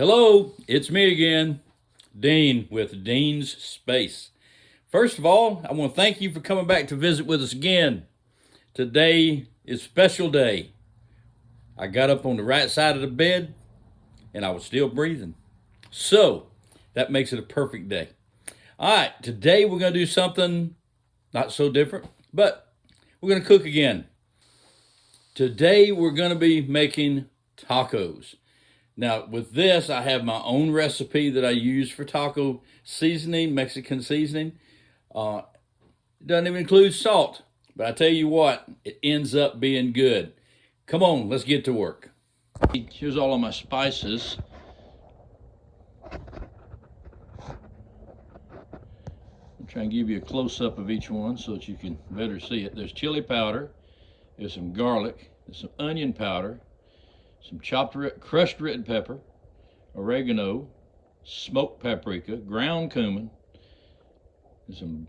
Hello, it's me again, Dean with Dean's Space. First of all, I want to thank you for coming back to visit with us again. Today is a special day. I got up on the right side of the bed and I was still breathing. So that makes it a perfect day. All right, today we're going to do something not so different, but we're going to cook again. Today we're going to be making tacos. Now, with this, I have my own recipe that I use for taco seasoning, Mexican seasoning. It doesn't even include salt, but I tell you what, it ends up being good. Come on, let's get to work. Here's all of my spices. I'm trying to give you a close-up of each one so that you can better see it. There's chili powder, there's some garlic, there's some onion powder, some crushed red pepper, oregano, smoked paprika, ground cumin, some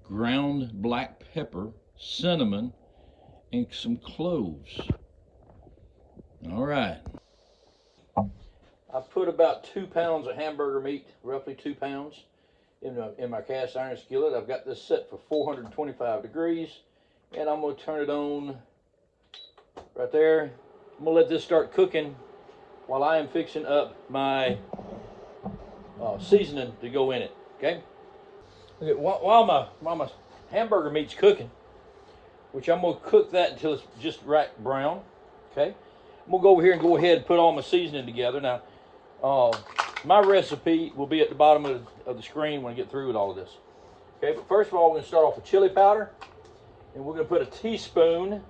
ground black pepper, cinnamon, and some cloves. All right. I put about 2 pounds of hamburger meat, roughly 2 pounds, in my cast iron skillet. I've got this set for 425 degrees, and I'm going to turn it on right there. I'm going to let this start cooking while I am fixing up my seasoning to go in it, okay? Okay, while my hamburger meat's cooking, which I'm going to cook that until it's just right brown, okay? I'm going to go over here and go ahead and put all my seasoning together. Now, my recipe will be at the bottom of the screen when I get through with all of this. Okay, but first of all, we're going to start off with chili powder, and we're going to put a teaspoon,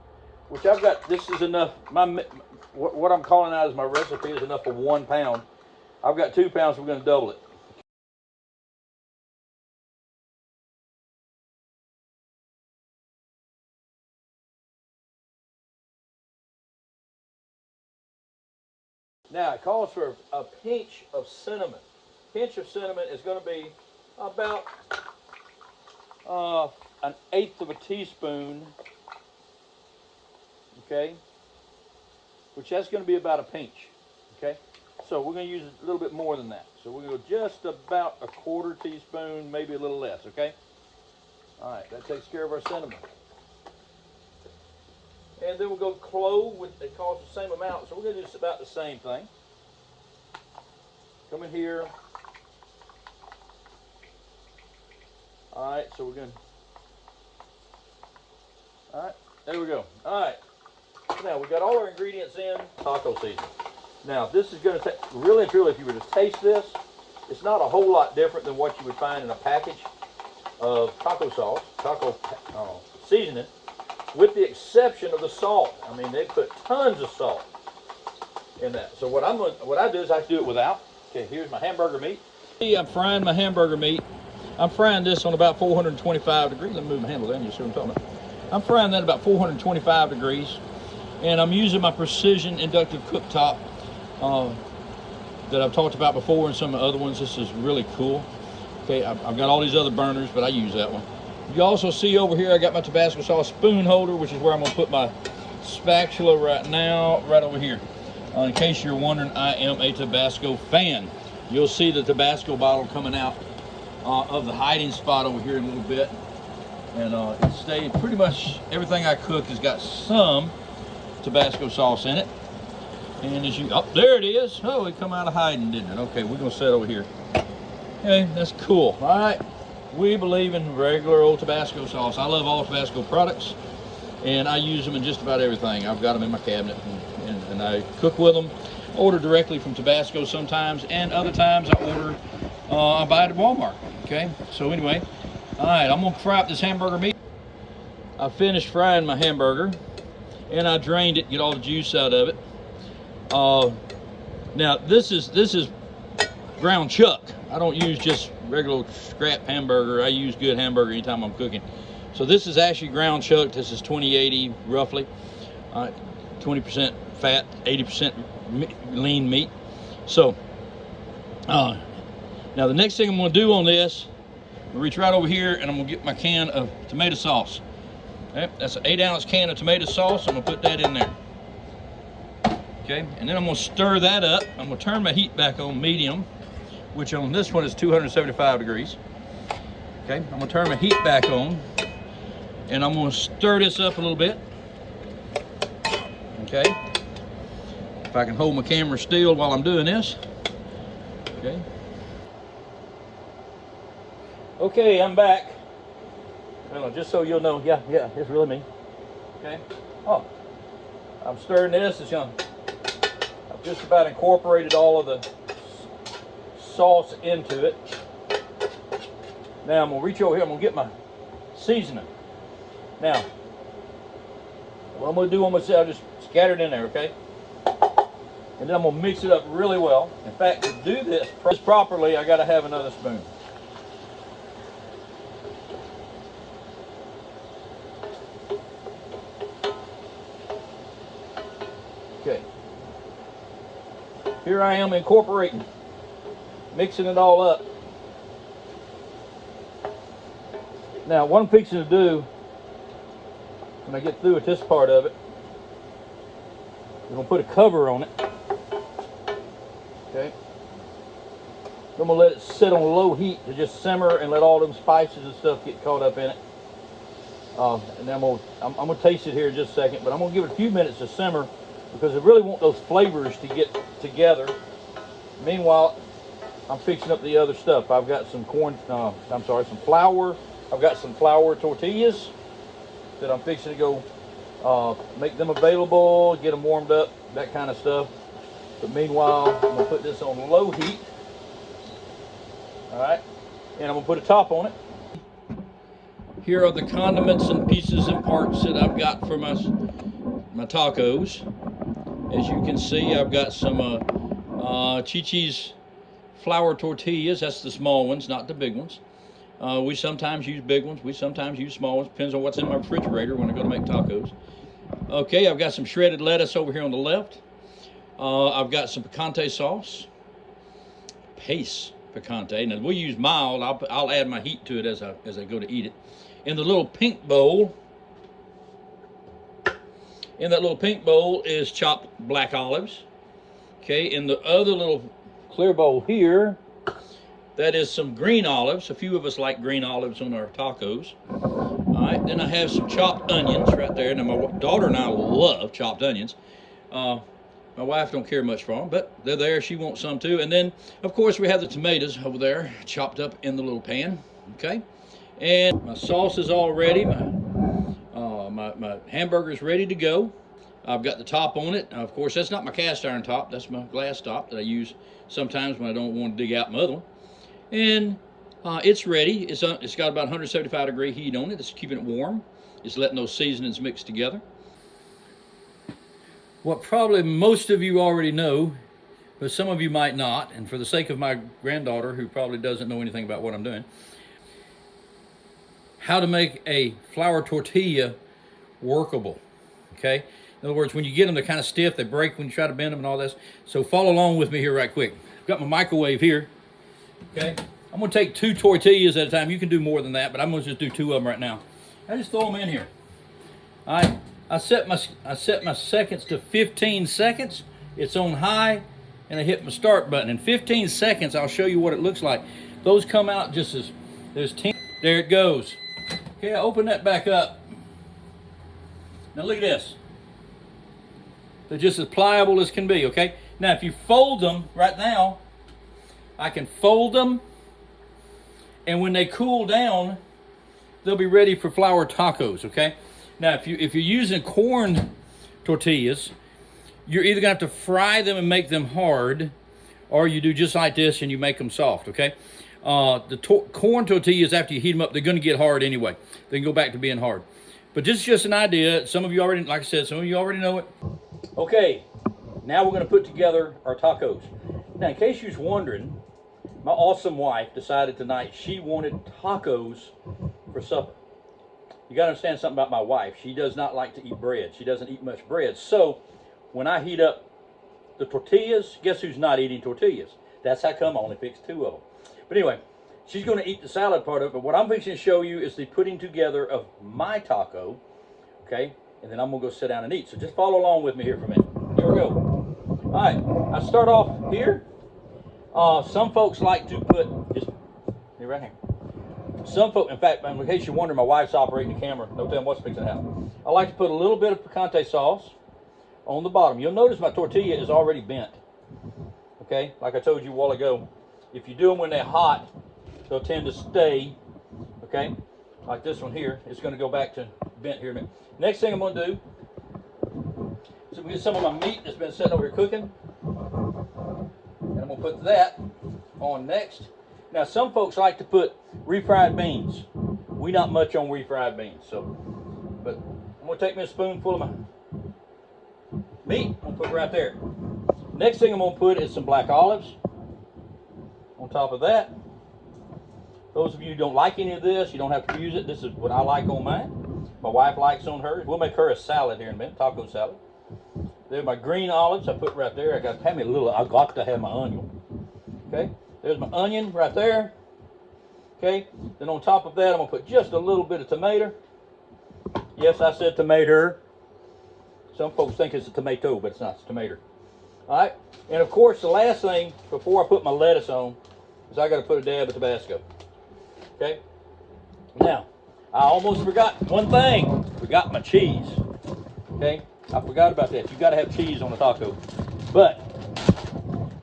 which I've got. This is enough. What I'm calling out as my recipe is enough for 1 pound. I've got 2 pounds, so we're going to double it. Now it calls for a pinch of cinnamon. Pinch of cinnamon is going to be about 1/8 of a teaspoon. Okay, which that's going to be about a pinch. Okay, so we're going to use a little bit more than that. So we're going to go just about a 1/4 teaspoon, maybe a little less. Okay. All right, that takes care of our cinnamon. And then we'll go clove, it costs the same amount, so we're going to do just about the same thing. Come in here. All right, so we're going to, all right, there we go. All right, now we've got all our ingredients in, taco seasoning. Now this is going to take, really and truly, if you were to taste this, it's not a whole lot different than what you would find in a package of taco sauce, taco seasoning, with the exception of the salt. I mean, they put tons of salt in that. So what I do is I do it without. Okay, here's my hamburger meat. See, I'm frying my hamburger meat. I'm frying this on about 425 degrees. Let me move my handle down, you see what I'm talking about. I'm frying that at about 425 degrees. And I'm using my precision inductive cooktop that I've talked about before and some of the other ones. This is really cool. Okay, I've got all these other burners, but I use that one. You also see over here, I got my Tabasco sauce spoon holder, which is where I'm going to put my spatula right now, right over here. In case you're wondering, I am a Tabasco fan. You'll see the Tabasco bottle coming out of the hiding spot over here in a little bit. And it stays, pretty much everything I cook has got some Tabasco sauce in it. And as you, oh, there it is. Oh, it come out of hiding, didn't it? Okay, we're going to set over here. Okay, that's cool. All right. We believe in regular old Tabasco sauce. I love all Tabasco products, and I use them in just about everything. I've got them in my cabinet, and I cook with them. Order directly from Tabasco sometimes, and other times I buy it at Walmart. Okay, so anyway, all right, I'm gonna fry up this hamburger meat. I finished frying my hamburger, and I drained it, get all the juice out of it. Now this is ground chuck. I don't use just regular scrap hamburger. I use good hamburger anytime I'm cooking. So this is actually ground chuck. This is 20/80 roughly. 20% fat, 80% lean meat. So now the next thing I'm going to do on this, I'm going to reach right over here and I'm going to get my can of tomato sauce. Okay, that's an 8-ounce can of tomato sauce. I'm going to put that in there. Okay, and then I'm gonna stir that up. I'm gonna turn my heat back on medium, which on this one is 275 degrees. Okay, I'm gonna turn my heat back on, and I'm gonna stir this up a little bit. Okay, if I can hold my camera still while I'm doing this. Okay. Okay, I'm back. Well, just so you'll know, yeah, it's really me. Okay. Oh, I'm stirring this. It's young. I've just about incorporated all of the sauce into it. Now I'm gonna reach over here. I'm gonna get my seasoning. Now, what I'm gonna do, I'll just scatter it in there, okay? And then I'm gonna mix it up really well. In fact, to do this properly, I gotta have another spoon. Okay. Here I am incorporating, mixing it all up. Now, what I'm fixing to do, when I get through with this part of it, I'm gonna put a cover on it. Okay. I'm gonna let it sit on low heat to just simmer and let all them spices and stuff get caught up in it. And then I'm gonna taste it here in just a second, but I'm gonna give it a few minutes to simmer because I really want those flavors to get together. Meanwhile, I'm fixing up the other stuff. I've got some some flour. I've got some flour tortillas that I'm fixing to go make them available, get them warmed up, that kind of stuff. But meanwhile, I'm gonna put this on low heat. All right, and I'm gonna put a top on it. Here are the condiments and pieces and parts that I've got for my tacos. As you can see, I've got some Chi-Chi's flour tortillas. That's the small ones, not the big ones. We sometimes use big ones. We sometimes use small ones. Depends on what's in my refrigerator when I go to make tacos. Okay, I've got some shredded lettuce over here on the left. I've got some picante sauce. Pace picante. Now we use mild. I'll add my heat to it as I go to eat it. In the little pink bowl, is chopped black olives. Okay, in the other little clear bowl here, that is some green olives. A few of us like green olives on our tacos. All right, then I have some chopped onions right there. Now my daughter and I love chopped onions. My wife don't care much for them, but they're there. She wants some too. And then, of course, we have the tomatoes over there chopped up in the little pan. Okay, and my sauce is all ready. My hamburger's ready to go. I've got the top on it. Now, of course, that's not my cast iron top. That's my glass top that I use sometimes when I don't want to dig out my other one. And it's ready. It's got about 175 degree heat on it. It's keeping it warm. It's letting those seasonings mix together. What probably most of you already know, but some of you might not, and for the sake of my granddaughter, who probably doesn't know anything about what I'm doing, how to make a flour tortilla workable, okay? In other words, when you get them, they're kind of stiff, they break when you try to bend them and all this. So follow along with me here right quick. I've got my microwave here, okay? I'm gonna take 2 tortillas at a time. You can do more than that, but I'm gonna just do 2 of them right now. I just throw them in here. All right, I set my seconds to 15 seconds. It's on high, and I hit my start button. In 15 seconds, I'll show you what it looks like. Those come out just as, there's 10, there it goes. Okay, I open that back up. Now look at this. They're just as pliable as can be, okay? Now if you fold them right now, I can fold them, and when they cool down, they'll be ready for flour tacos, okay? Now if you're using corn tortillas, you're either gonna have to fry them and make them hard, or you do just like this and you make them soft, okay? Corn tortillas, after you heat them up, they're gonna get hard anyway. They can go back to being hard. But this is just an idea. Some of you already, like I said, some of you already know it. Okay, now we're gonna put together our tacos. Now, in case you was wondering, my awesome wife decided tonight she wanted tacos for supper. You gotta understand something about my wife. She does not like to eat bread. She doesn't eat much bread. So, when I heat up the tortillas, guess who's not eating tortillas? That's how come I only fixed 2 of them. But anyway, she's going to eat the salad part of it, but what I'm fixing to show you is the putting together of my taco, okay? And then I'm going to go sit down and eat. So just follow along with me here for a minute. Here we go. All right, I start off here. Some folks like to put, just here, right here. Some folks, in fact, in case you're wondering, my wife's operating the camera. No telling what's fixing to happen. I like to put a little bit of picante sauce on the bottom. You'll notice my tortilla is already bent. Okay, like I told you a while ago, if you do them when they're hot, they'll tend to stay. Okay, like this one here, it's going to go back to bent here in a minute. Next thing I'm going to do, so we get some of my meat that's been sitting over here cooking, and I'm going to put that on next. Now, some folks like to put refried beans. We not much on refried beans, so, but I'm going to take me a spoonful of my meat. I'm going to put it right there. Next thing I'm going to put is some black olives on top of that. Those of you who don't like any of this, you don't have to use it. This is what I like on mine. My wife likes on hers. We'll make her a salad here in a minute, taco salad. There's my green olives I put right there. I got to have me a little, I got to have my onion. Okay, there's my onion right there. Okay, then on top of that, I'm going to put just a little bit of tomato. Yes, I said tomato. Some folks think it's a tomato, but it's not, it's tomato. All right, and of course, the last thing before I put my lettuce on is I got to put a dab of Tabasco. Okay, now, I almost forgot one thing. Forgot my cheese. Okay, I forgot about that. You got to have cheese on a taco. But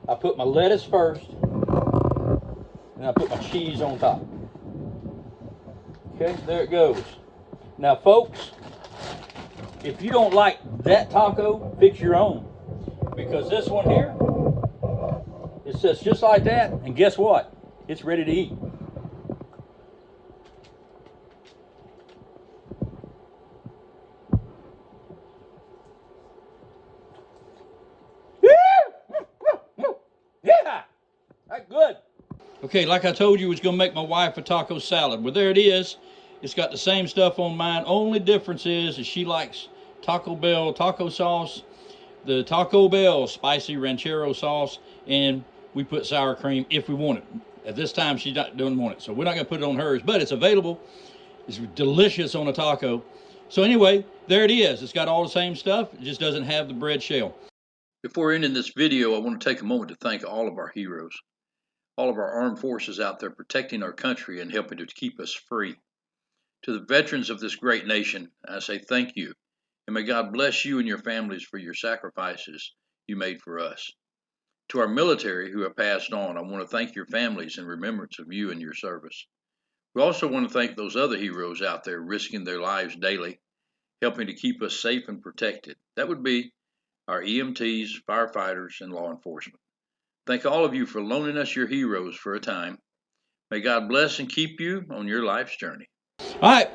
I put my lettuce first, and I put my cheese on top. Okay, there it goes. Now, folks, if you don't like that taco, fix your own. Because this one here, it sits just like that, and guess what? It's ready to eat. Yeah, that's good. Okay, like I told you, I was going to make my wife a taco salad. Well, there it is. It's got the same stuff on mine. Only difference is she likes Taco Bell taco sauce, the Taco Bell spicy ranchero sauce, and we put sour cream if we want it. At this time, she doesn't want it, so we're not going to put it on hers, but it's available. It's delicious on a taco. So anyway, there it is. It's got all the same stuff. It just doesn't have the bread shell. Before ending this video, I want to take a moment to thank all of our heroes, all of our armed forces out there protecting our country and helping to keep us free. To the veterans of this great nation, I say thank you, and may God bless you and your families for your sacrifices you made for us. To our military who have passed on, I want to thank your families in remembrance of you and your service. We also want to thank those other heroes out there risking their lives daily, helping to keep us safe and protected. That would be our EMTs, firefighters, and law enforcement. Thank all of you for loaning us your heroes for a time. May God bless and keep you on your life's journey. All right,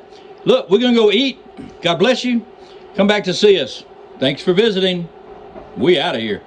look, we're going to go eat. God bless you. Come back to see us. Thanks for visiting. We out of here.